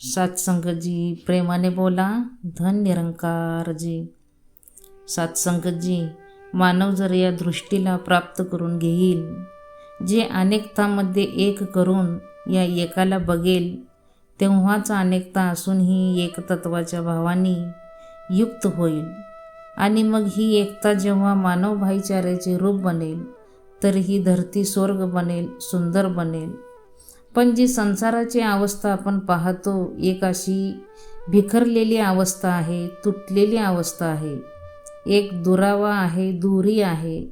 सत्संगजी प्रेमाने बोला, धन निरंकारजी. सत्संगजी, मानव जर या दृष्टीला प्राप्त करून घेईल, जे अनेकतामध्ये एक करून या एकाला बघेल, तेव्हाच अनेकता असूनही एकतत्वाच्या भावाने युक्त होईल. आणि मग ही एकता जेव्हा मानव भाईचाऱ्याचे रूप बनेल, तर ही धरती स्वर्ग बनेल, सुंदर बनेल. पण जी संसाराची अवस्था आपण पाहतो, एक अशी बिखरलेली अवस्था आहे, तुटलेली अवस्था आहे. एक दुरावा आहे, दुरी आहे.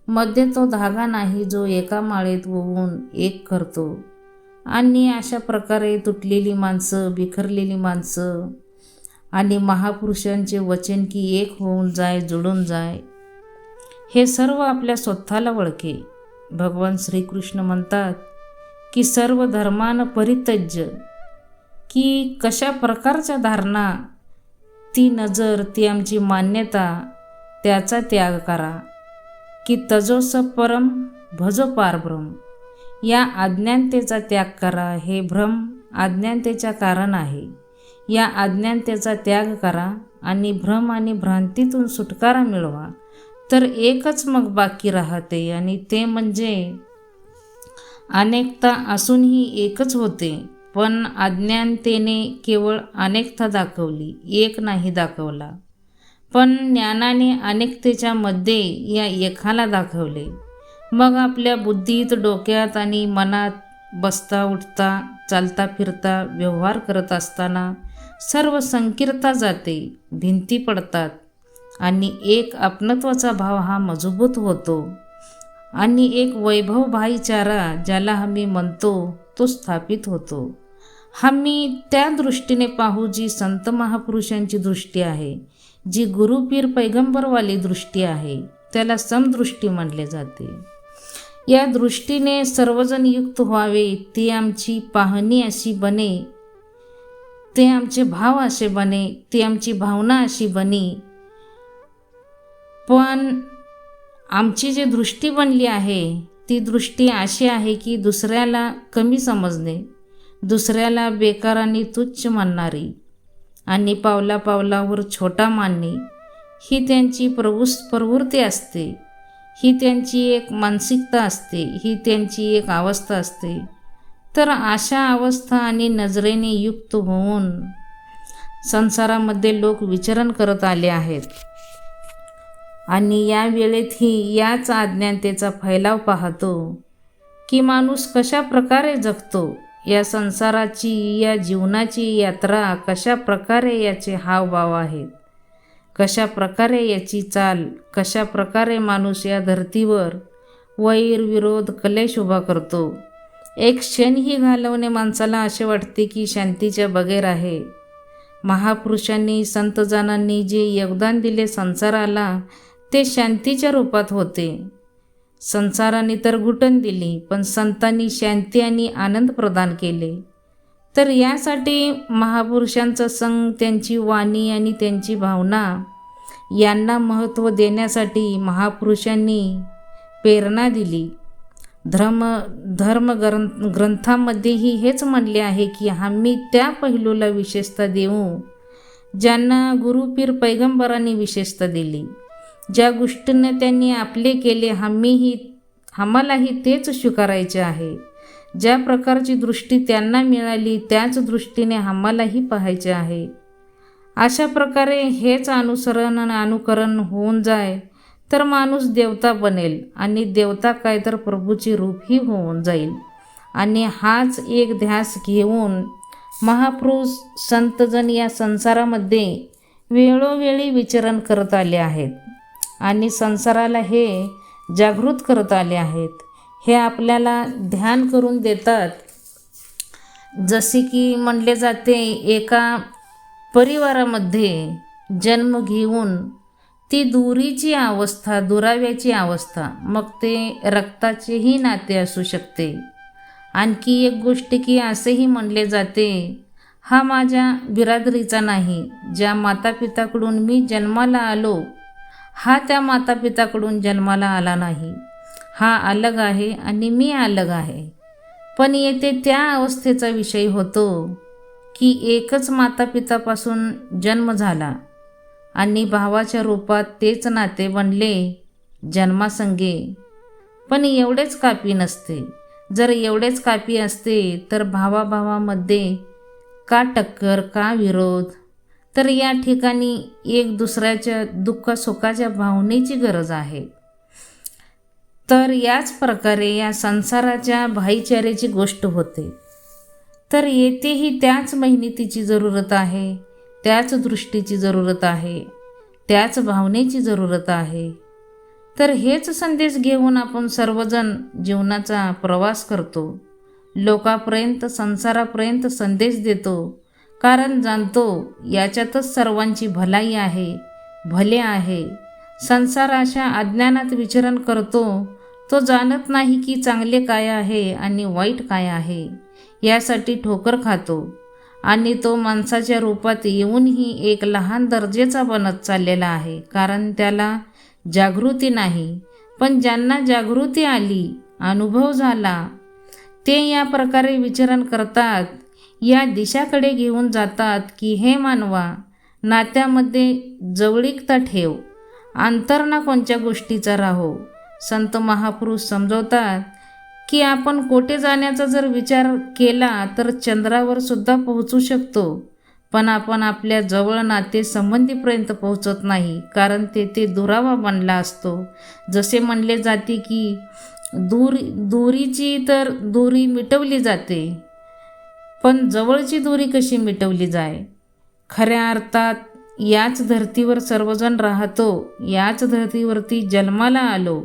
मध्ये तो धागा नाही जो एका माळेत वळवून एक करतो. आणि अशा प्रकारे तुटलेली माणसं, बिखरलेली माणसं आणि महापुरुषांचे वचन की एक होऊन जाय, जुळून जाय, हे सर्व आपल्या स्वतःला ओळखे. भगवान श्रीकृष्ण म्हणतात की सर्व धर्मान परित्यज्य, की कशा प्रकारच्या धारणा, ती नजर, ती आमची मान्यता, त्याचा त्याग करा. की तजोस परम भजो पारब्रह्म, या अज्ञानतेचा त्याग करा. हे भ्रम अज्ञानतेच्या कारण आहे. या अज्ञानतेचा त्याग करा आणि भ्रम आणि भ्रांतीतून सुटकारा मिळवा. तर एकच मग बाकी राहते, आणि ते म्हणजे अनेकता असूनही एकच होते. पण अज्ञानतेने केवळ अनेकता दाखवली, एक नाही दाखवला. पण ज्ञानाने अनेकतेच्या मध्ये या एकाला दाखवले. मग आपल्या बुद्धीत, डोक्यात आणि मनात बसता उठता, चालता फिरता, व्यवहार करत असताना सर्व संकीर्णता जाते, भिंती पडतात आणि एक आपणत्वाचा भाव हा मजबूत होतो. आणि एक वैभव भाईचारा, ज्याला आम्ही म्हणतो, तो स्थापित होतो. आम्ही त्या दृष्टीने पाहू जी संत महापुरुषांची दृष्टी आहे, जी गुरुपीर पैगंबरवाली दृष्टी आहे, त्याला समदृष्टी म्हणले जाते. या दृष्टीने सर्वजण युक्त व्हावे, ती आमची पाहणी अशी बने, ते आमचे भाव असे बने, ती आमची भावना अशी बनी. पण आमची जी दृष्टी बनली आहे, ती दृष्टी अशी आहे की दुसऱ्याला कमी समजणे, दुसऱ्याला बेकार आणि तुच्छ मानणारी आणि पावला पावलावर छोटा मानणे, ही त्यांची प्रवृत्ती असते. ही त्यांची एक मानसिकता असते, ही त्यांची एक अवस्था असते. तर अशा अवस्था आणि नजरेने युक्त होऊन संसारामध्ये लोक विचरण करत आले आहेत. आणि या वेळेतही याच अज्ञानतेचा फैलाव पाहतो की माणूस कशा प्रकारे जगतो, या संसाराची, या जीवनाची यात्रा कशा प्रकारे याचे हावभाव आहेत, कशा प्रकारे याची चाल, कशा प्रकारे माणूस या धर्तीवर वैर, विरोध, कलेश उभा करतो. एक क्षणही घालवणे माणसाला असे वाटते की शांतीच्या बगैर आहे. महापुरुषांनी, संतजनांनी जे योगदान दिले संसाराला, ते शांतीच्या रूपात होते. संसाराने तर घुटन दिली, पण संतांनी शांती आणि आनंद प्रदान केले. तर यासाठी महापुरुषांचा संग, त्यांची वाणी आणि त्यांची भावना यांना महत्त्व देण्यासाठी महापुरुषांनी प्रेरणा दिली. धर्म ग्रंथामध्येही हेच म्हणले आहे की आम्ही त्या पैलूला विशेषता देऊ ज्यांना गुरुपीर पैगंबरांनी विशेषता दिली. ज्या गोष्टींना त्यांनी आपले केले, आम्हालाही तेच स्वीकारायचे आहे. ज्या प्रकारची दृष्टी त्यांना मिळाली, त्याच दृष्टीने आम्हालाही पाहायचे आहे. अशा प्रकारे हेच अनुसरण आणि अनुकरण होऊन जाय, तर माणूस देवता बनेल. आणि देवता काय, तर प्रभूचे रूपही होऊन जाईल. आणि हाच एक ध्यास घेऊन महापुरुष, संतजन या संसारामध्ये वेळोवेळी विचरण करत आले आहेत आणि संसाराला हे जागृत करत आले आहेत. हे आपल्याला ध्यान करून देतात. जसे की म्हणले जाते, एका परिवारामध्ये जन्म घेऊन ती दुरीची अवस्था, दुराव्याची अवस्था, मग ते रक्ताचेही नाते असू शकते. आणखी एक गोष्ट की असेही म्हणले जाते, हा माझ्या बिरादरीचा नाही. ज्या मातापिताकडून मी जन्माला आलो, हा त्या मातापिताकडून जन्माला आला नाही. हा अलग आहे आणि मी अलग आहे. पण येथे त्या अवस्थेचा विषय होतो की एकच मातापितापासून जन्म झाला आणि भावाच्या रूपात तेच नाते बनले जन्मासंगे. पण एवढेच कापी नसते. जर एवढेच कापी असते तर भावाभावामध्ये का टक्कर, का विरोध? तर या ठिकाणी एक दुसऱ्याच्या दुःखसुखाच्या भावनेची गरज आहे. तर याच प्रकारे या संसाराच्या भाईचाऱ्याची गोष्ट होते. तर येथेही त्याच मेहनतीची जरूरत आहे, त्याच दृष्टीची जरूरत आहे, त्याच भावनेची जरूरत आहे. तर हेच संदेश घेऊन आपण सर्वजण जीवनाचा प्रवास करतो, लोकांपर्यंत, संसारापर्यंत संदेश देतो. कारण जाणतो याच्यातच सर्वांची भलाई आहे, भले आहे. संसार अशा अज्ञानात विचरण करतो. तो जाणत नाही की चांगले काय आहे आणि वाईट काय आहे. यासाठी ठोकर खातो आणि तो माणसाच्या रूपात येऊनही एक लहान दर्जाचा बनत चाललेला आहे. कारण त्याला जागृती नाही. पण ज्यांना जागृती आली, अनुभव झाला, ते या प्रकारे विचरण करतात, या दिशाकडे घेऊन जातात की हे मानवा, नात्यामध्ये जवळीकता ठेव, अंतर ना कोणत्या गोष्टीचा राहो. संत महापुरुष समजवतात की आपण कोठे जाण्याचा जर विचार केला तर चंद्रावर सुद्धा पोहोचू शकतो, पण आपण आपल्या जवळ नाते संबंधीपर्यंत पोहोचत नाही. कारण तेथे दुरावा बनला असतो. जसे म्हणले जाते की दुरीची तर दुरी मिटवली जाते, पण जवळची दुरी कशी मिटवली जाय? खऱ्या अर्थात याच धर्तीवर सर्वजण राहतो, याच धर्तीवरती जन्माला आलो,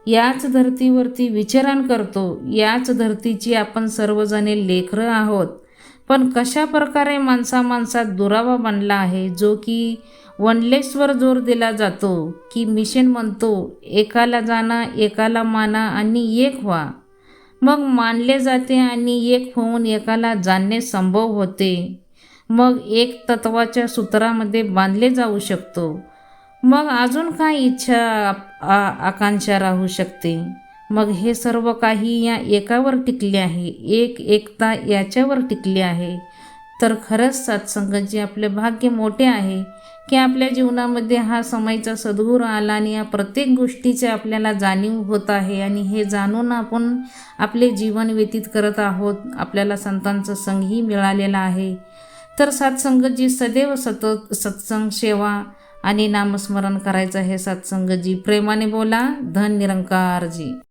याच धर्तीवरती विचरण करतो, याच धर्तीची आपण सर्वजणे लेकरं आहोत. पण कशा प्रकारे माणसात दुरावा बनला आहे, जो की वनलेसवर जोर दिला जातो की मिशन म्हणतो एकाला जाणा, एकाला माना आणि एक व्हा. मग मानले जाते आणि एक होऊन एकाला जाणणे संभव होते. मग एक तत्वाच्या सूत्रामध्ये बांधले जाऊ शकतो. मग अजून काय इच्छा आकांक्षा राहू शकते? मग हे सर्व काही या एकावर टिकले आहे, एकता याच्यावर टिकली आहे. तर खरंच सत्संगाचे आपले भाग्य मोठे आहे की आपल्या जीवनामध्ये हा समयचा सद्गुण आला आणि या प्रत्येक गोष्टीचे आपल्याला जाणीव होत आहे आणि हे जाणून आपण आपले जीवन व्यतीत करत आहोत. आपल्याला संतांचा संघही मिळालेला आहे. तर सत्संगजी सदैव सतत सत्संग सेवा आणि नामस्मरण करायचं आहे. सत्संगजी प्रेमाने बोला. धन निरंकारजी.